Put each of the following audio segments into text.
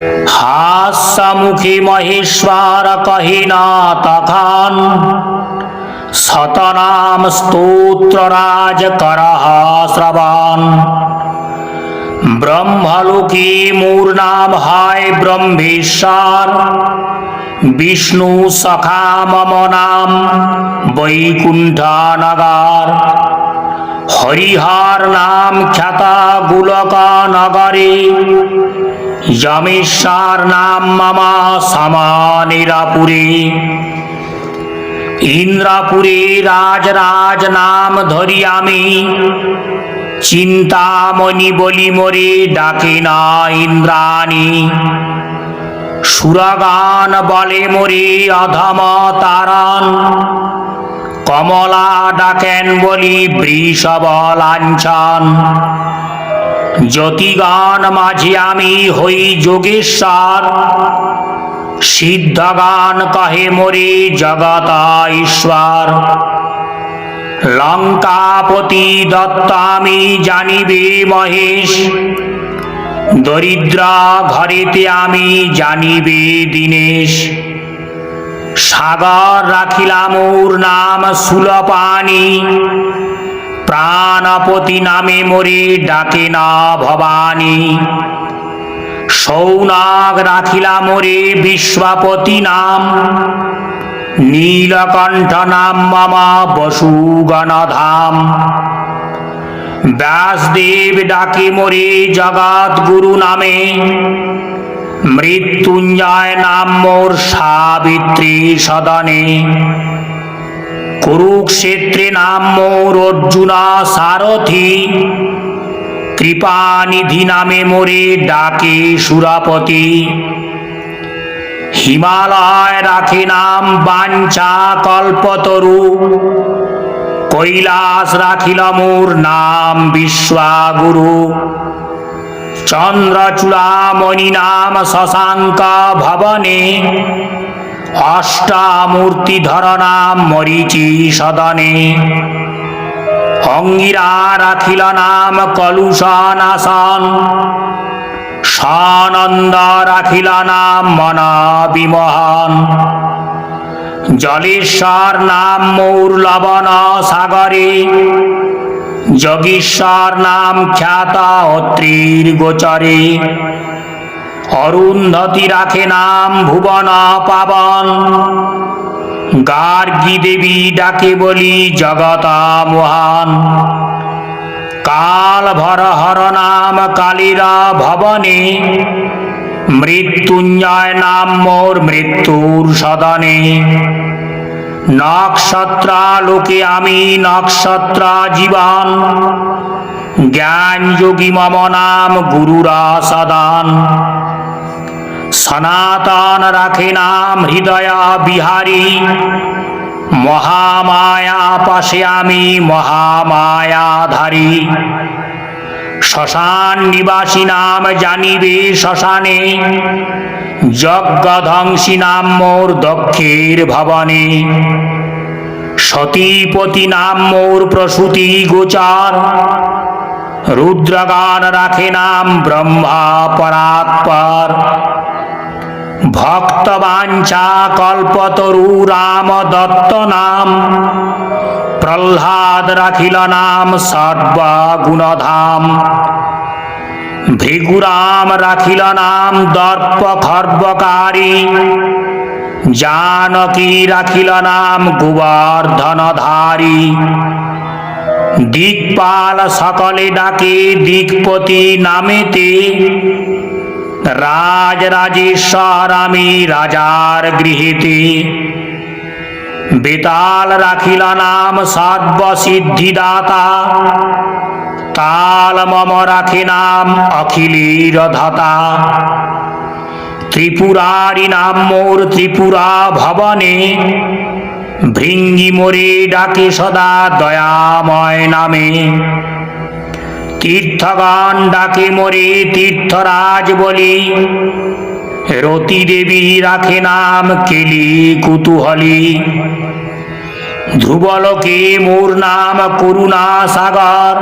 हास्यमुखी महेश्वर कहिना तखान सतनाम स्तोत्रराज करह श्रवण। ब्रह्मलोकी मोर नाम है ब्रह्मेश्वर, विष्णु सखा मम नाम वैकुंठ नगर। हरिहर नाम ख्याता गुलक नगरे, यमेश्वर नाम मम समानिरापुरे। इंद्रपुरे राजराज नाम धरि आमी, चिंतामणि बलि मोरे डाके ना इंद्राणी। सुरगान बले मोरे अधम तारण, कमला डाकेन बलि वृषभ लांछन। ज्योतिगान माझे आमी हई योगेश्वर, सिद्धगान कहे मोरे जगत ईश्वर। लंकापति दत्त आमी जानिबे महेश, दरिद्र घरेते आमी जानिबे दिनेश। सागर राखिला मोर नाम सुलपानी, प्राणपति नामे मोरे डाके ना भवानी। सौनाग राखिला मोरे विश्वपति नाम, नीलकंठ नाम मम वसुगणधाम। व्यासदेव डाके मोरे जगत गुरु नामे, मृत्युंजय नाम मोर सावित्री सदने। कुरुक्षेत्रे नाम मोर अर्जुन सारथी, कृपानिधि नामे मोरे डाके सुरपति। हिमालय राखे नाम बांछा कल्पतरु, कैलास राखिल मोर नाम विश्वागुरु। चंद्रचूड़ामणि नाम शशांक भवने, अष्टामूर्तिधर नाम मरीचि सदने। अंगिरा राखिल नाम कलुषनाशन, सानंद राखिल नाम मन विमोहन। जलेश्वर नाम मोर लवण सागरे, योगीश्वर नाम ख्याता अत्रिर गोचरे। अरुंधति राखे नाम भुवन पावन, गार्गी देवी डाके बोली जगत मोहन। काल भर हर नाम कालीरा भवने, मृत्युंजय नाम मोर मृत्युर सदने। नक्षत्र लोके आमी नक्षत्र जीवन, ज्ञान योगी मम नाम गुरुरा सदान। सनातन राखे नाम हृदय बिहारी, महामाया पाशे आमी महामायाधारी। श्मशान निवासी नाम जानिबे श्मशाने, यज्ञध्वंसी नाम मोर दक्षेर भवने। सतीपति नाम मोर प्रसूति गोचार, रुद्रगान राखे नाम ब्रह्मा परात्पर। भक्तवांछा कल्पतरु राम दत्त नाम, प्रह्लाद राखिल नाम सर्वगुणधाम। भृगुराम राखिल नाम दर्प खर्वकारी, जानकी राखिल नाम गोवर्धनधारी। दिक्पाल सकले डाके दिक्पति नामेते, राज राजेश्वर आमी राजार गृहेते। बेताल राखिल नाम सर्वसिद्धिदाता, ताल मम राखे नाम अखिलेर धता। त्रिपुरारी नाम मोर त्रिपुरा भवने, भृंगी मोरे डाके सदा दयामय नामे। तीर्थगान डाके मोरे तीर्थराज बोली, रति देवी राखे नाम केली कुतूहली। ध्रुवलोके मोर नाम करुणा सागर,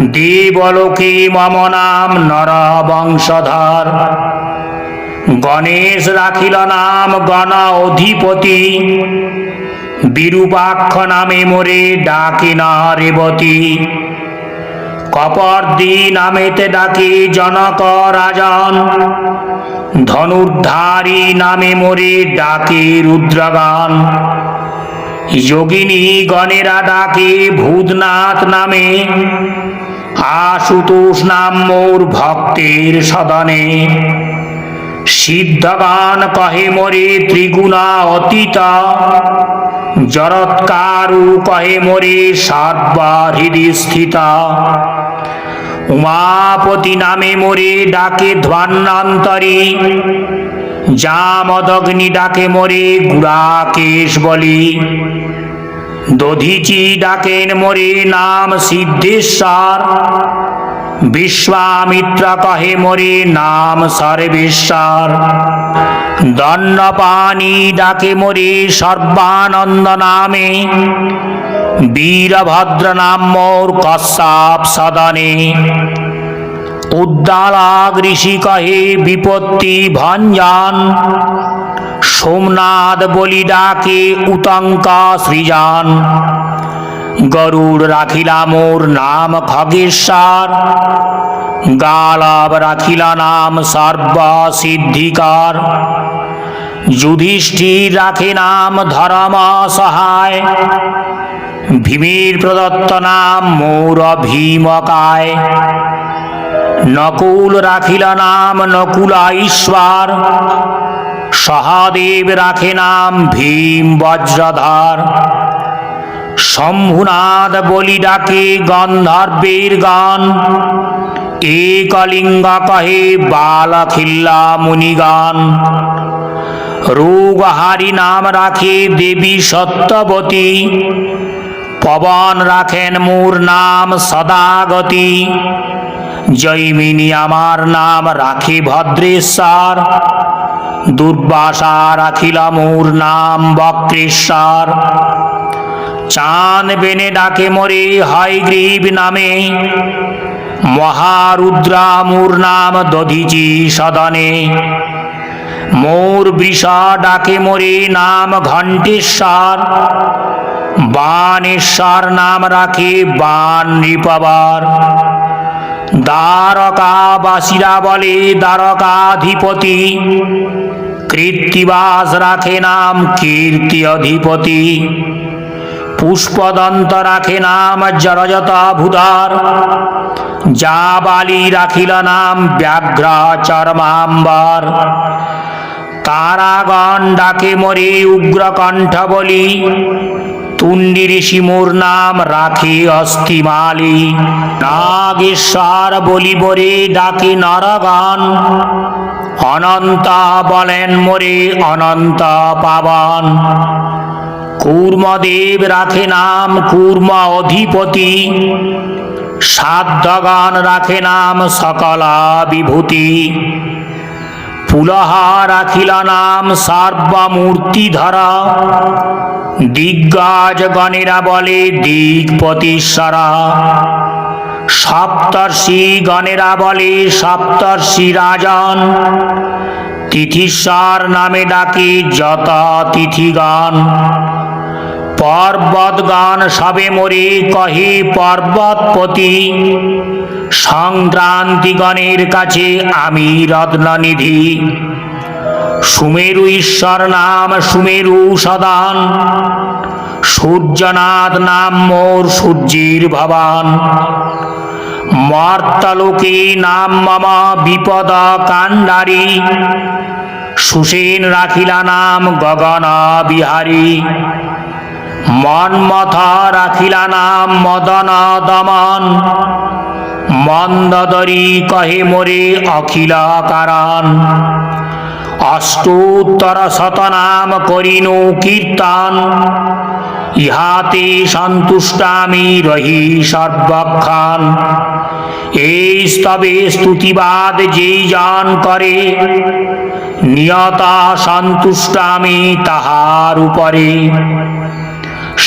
देवलोके मम नाम नर वंशधर। গণেশ রাখিল নাম গণ অধিপতি, বিরূপাক্ষ নামে মোরে ডাকে না রেবতী। কপর্দি নামেতে ডাকে জনক রাজন, ধনুর্ধারী নামে মোরে ডাকে রুদ্রগণ। যোগিনী গণেরা ডাকে ভূতনাথ নামে, আশুতোষ নাম মোর ভক্তের সদনে। সিদ্ধগণ কহে মোরে ত্রিগুণা অতীত, জরৎকারু কহে মোরে সর্বহৃদি স্থিত। উমাপতি নামে মোরে ডাকে ধ্বন্যান্তরী, জামদগ্নি ডাকে মোরে গুড়াকেশ বলি। দধিচি ডাকেন মোরে নাম সিদ্ধেশ্বর, বিশ্বামিত্র কহে মোরে নাম সর্বেশ্বর। দণ্ডপাণি ডাকে মোরে সর্বানন্দ নামে, বীরভদ্র নাম মোর কশ্যপ সদনে। উদ্দালক ঋষি কহে বিপত্তি ভঞ্জন, সোমনাথ বলি ডাকে উতঙ্ক সৃজন। গরুড় রাখিলা মোর নাম খগেশ্বর, গালব রাখিলা নাম সর্বসিদ্ধিকর। যুধিষ্ঠির রাখে নাম ধর্ম সহায়, ভীমের প্রদত্ত নাম মোর ভীমকায়। নকুল রাখিল নাম নকুলা ঈশ্বর, সহদেব রাখে নাম ভীম বজ্রধর। শম্ভুনাথ বলি ডাকে গন্ধর্বের গান, একলিঙ্গ কহে বালখিল্লা মুনিগান। রোগহারি নাম রাখে দেবী সত্যবতী, পবন রাখেন মোর নাম সদাগতি। জৈমিনী আমার নাম রাখে ভদ্রেশ্বর, দুর্বাসা রাখিল মোর নাম বক্রেশ্বর। চাঁদ বেনে ডাকে মোরে হয়গ্রীব নামে, মহারুদ্রা মোর নাম দধিচি সদনে। মোর বৃষ ডাকে মোরে নাম ঘণ্টেশ্বর, বাণেশ্বর নাম রাখে বাণ নৃপবর। দ্বারকাবাসীরা বলে দ্বারকাধিপতি, কৃত্তিবাস রাখে নাম কীর্তি অধিপতি। পুষ্পদন্ত রাখে নাম জরজত ভূধর, জাবালি রাখিল নাম ব্যাঘ্র চর্মাম্বর। তারাগণ ডাকে মোরে উগ্রকণ্ঠ বলি, তুণ্ডি ঋষি মোর নাম রাখে অস্থিমালি। নাগেশ্বর বলি মোরে ডাকে নরগণ, অনন্ত বলেন মোরে অনন্ত পাবন। কূর্মদেব রাখে নাম কূর্ম অধিপতি, সাধ্যগণ রাখে নাম সকল বিভূতি। পুলহ রাখিল নাম সর্বমূর্তিধর, দিগ্গজ গণেরা বলে দিগ্পতিশ্বর। সপ্তর্ষি গণেরা বলে সপ্তর্ষি রাজন, তিথিশ্বর নামে ডাকে যত তিথিগণ। পর্বতগণ সবে মোরে কহে পর্বতপতি, সংক্রান্তিগণের কাছে আমি রত্ননিধি। সুমেরু ঈশ্বর নাম সুমেরু সদন, সূর্যনাথ নাম মোর সূর্যের ভবন। মর্তলোকে নাম মম বিপদ কাণ্ডারী, সুসেন রাখিলা নাম গগন বিহারী। মন্মথ রাখিলা নাম মদন দমন, মন্দোদরী কহে মোরে অখিল কারণ। অষ্টোত্তর শতনাম করিনু কীর্তন, ইহাতে সন্তুষ্ট আমি রহি সর্বক্ষণ। এই স্তবে স্তুতিবাদ যেই জন করে, নিয়ত সন্তুষ্ট আমি তাহার উপরে।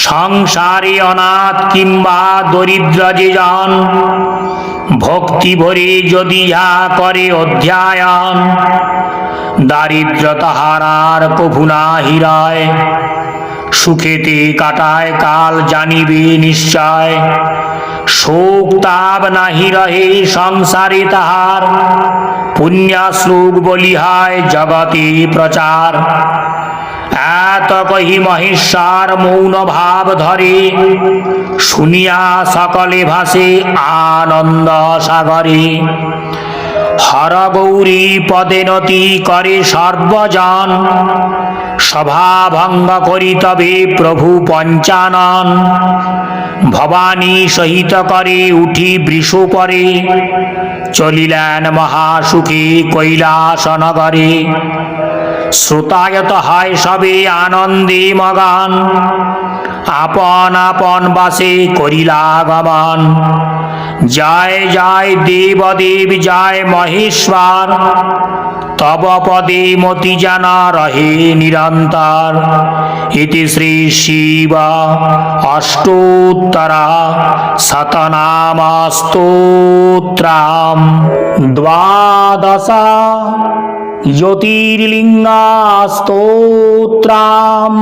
সংসারে অনাথ কিংবা দরিদ্র যে জন, ভক্তি ভরে যদি ইহা করে অধ্যায়ন, দারিদ্র তাহার প্রভু না হিরায়, সুখেতে কাটায় কাল জানিবে নিশ্চয়, শোক তাপ নাহি রহে সংসারে তাহার, পুণ্যশ্লোক বলিহায় জগতে প্রচার। এত কহি মহেশ্বর মৌন ভাব ধরে, শুনিয়া সকলে ভাসে আনন্দ সাগরে। হর গৌরী পদে নতি করে সর্বজন, সভা ভঙ্গ করি তবে প্রভু পঞ্চানন। ভবানী সহিত করে উঠি বৃষ পরে, চলিলেন মহাসুখী কৈলাস নগরে। শ্রোতায়ত হয় সবে আনন্দে মগান, আপন আপন বাসে করিলা গমন। জয় জয় দেবদেব জয় মহেশ্বর, তব পদে মতি যেন রহে নিরন্তর। ইতি শ্রী শিব অষ্টোত্তর শতনাম স্তোত্রম। দ্বাদশ জ্যোতির্লিঙ্গা স্তোত্রম।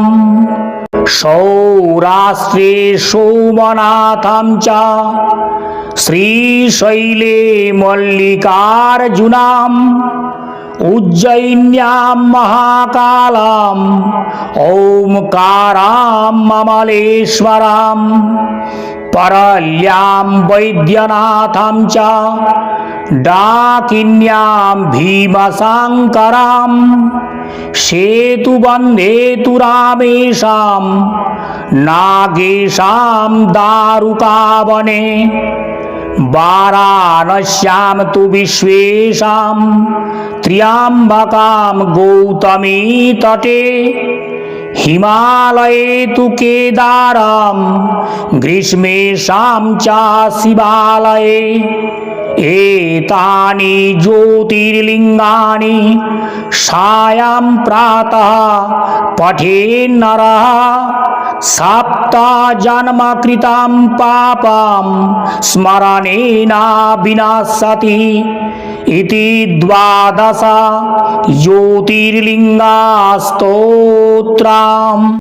সৌরাষ্ট্রে সোমনাথম চ, শ্রীশৈলে মল্লিকার্জুনাম, উজ্জয়িন্যাম মহাকালাম, ওমকারাম মমলেশ্বরাম, পরল্যাম বৈদ্যনাথম চ, ডাকিন্যাম ভীমশঙ্করাম, সেতুবন্ধেতু রামেশাম, নাগেশাম দারুকাবনে, বারাণস্যাম তু বিশ্বেশাম, ত্র্যম্বকাম গৌতমী তটে, হিমালয়ে তু কেদারম, গ্রীষ্মেশাম চ শিবালয়ে। এতানি জ্যোতির্লিঙ্গানি সায়ং প্রাতঃ পঠেন্নরঃ, সপ্ত জন্ম কৃতম পাপম স্মরণেন বিনাশতি। ইতি দ্বাদশ জ্যোতির্লিঙ্গা স্তোত্রম।